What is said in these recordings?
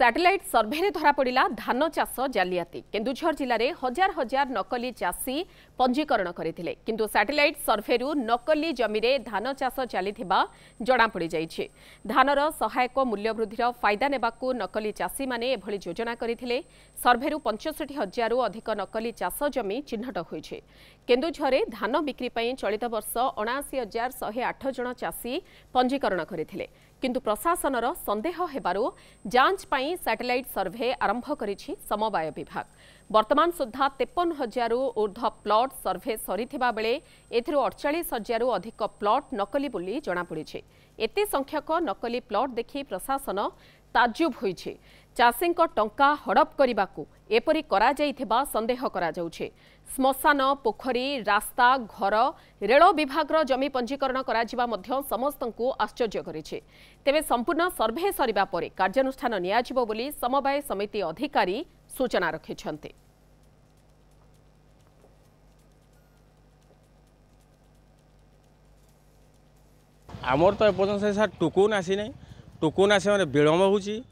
Satellite survey धरा पड़ा धान चाष जालियाती केन्दुझर जिले में हजार हजार नकली चाषी पंजीकरण करते किंतु सैटेलाइट सर्भेरू नकली जमी धान चाष चली जना पड़ जाइए। धानर सहायक मूल्य वृद्धि फायदा नेबाकू नकली चाषी माने एभली योजना करते सर्भेरू 65,000 अधिक नकली चाष जमी चिन्हट होइछे। केन्दुझरे धान बिक्री पई चलित वर्ष 79,108 जन चाषी पंजीकरण करते किंतु प्रशासनर संदेह हेबारु जांच पई सैटेलाइट सर्भे आरंभ करिछि समवाय विभाग। वर्तमान सुधा 53,000 ऊर्ध्व प्लॉट सर्भे सरीथिबा बेले एथिरु 48,000 अधिक प्लॉट नकली बोली जଣା पड़िछि। एते संख्यक नकली प्लॉट देखि प्रशासन ताज्जुब होइछि। चाषी टंका हड़प करने एपरी करा जाइथिबा संदेह करा जाउछे। श्मशान पोखरी रास्ता घर रेल विभाग जमी पंजीकरण करा जिबा मध्य समस्तंकु आश्चर्य करिछे। तेबे संपूर्ण सर्भे सरिबा परे कार्यानुष्ठान नियाजिबो बोली समवाय समिति अधिकारी सूचना रखिछन्ते। आमर तो एपर्यंत टुकुन आसी नहीं टुकुन आसे माने विलम्ब होची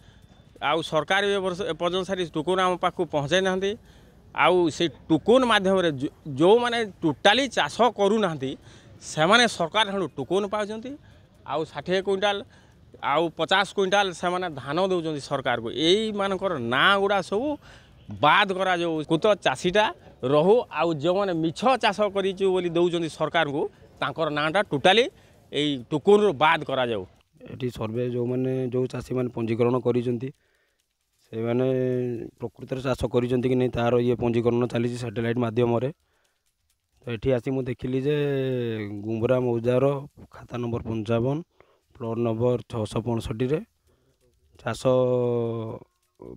आउ सरकार एपर्यंत सारी टुकुन आम पाखु पहुँचाई ना आउ से टुकुन माध्यम जो माने टोटाली चाष करूना से माने सरकार ठाणु टुकुन पाउछन्ति आउ 60 क्विंटाल आउ 50 क्विंटाल से माने धान दौरान सरकार को यही मानकर ना गुड़ा सब बाद करा जो कुत चाषीटा रहू आउ जो माने मिछ चाष करिछु बोली दौरान सरकार को तांकर नाटा टोटाली यही टुकुन बाद करा जाऊ। एटी सर्वे जो माने जो चाषी माने पंजीकरण करिसेंती से माने प्रकृत चाष करिसेंती कि नहीं तार ये पंजीकरण चली सैटेलाइट माध्यम रे। तो एठी आसी मु देखिली जे गुमरा मौजार खाता नंबर 55 प्लॉट नंबर 665 रे चाष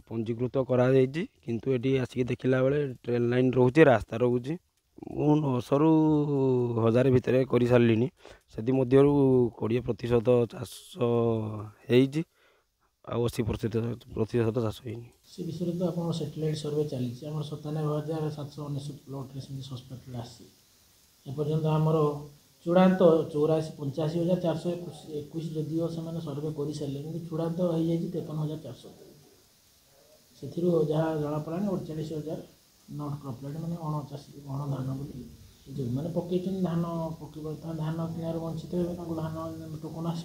पंजीकृत करा जायछि किंतु एठी आसी देखिला बेले ट्रेन लाइन रहउछि रास्ता रहउछि मु 900 भितर कर सारे से 20% चाष होइछि आ 80% चाष होइनि। से विषय तो आप सैटेलाइट सर्वे चली 97,719 प्लॉट सस्पेक्ट आसी एपर्यंत आमर चूड़ांत 85,421 जदिव से सर्वे कर सारे कि चूड़ांत हो जाए 53,400 से जहाँ जमापड़ा 48,000 नट क्रॉपलेट मैंने अण धान बोली जो मैंने पकई धान पक धान किनार वंचित धान टोकन आस।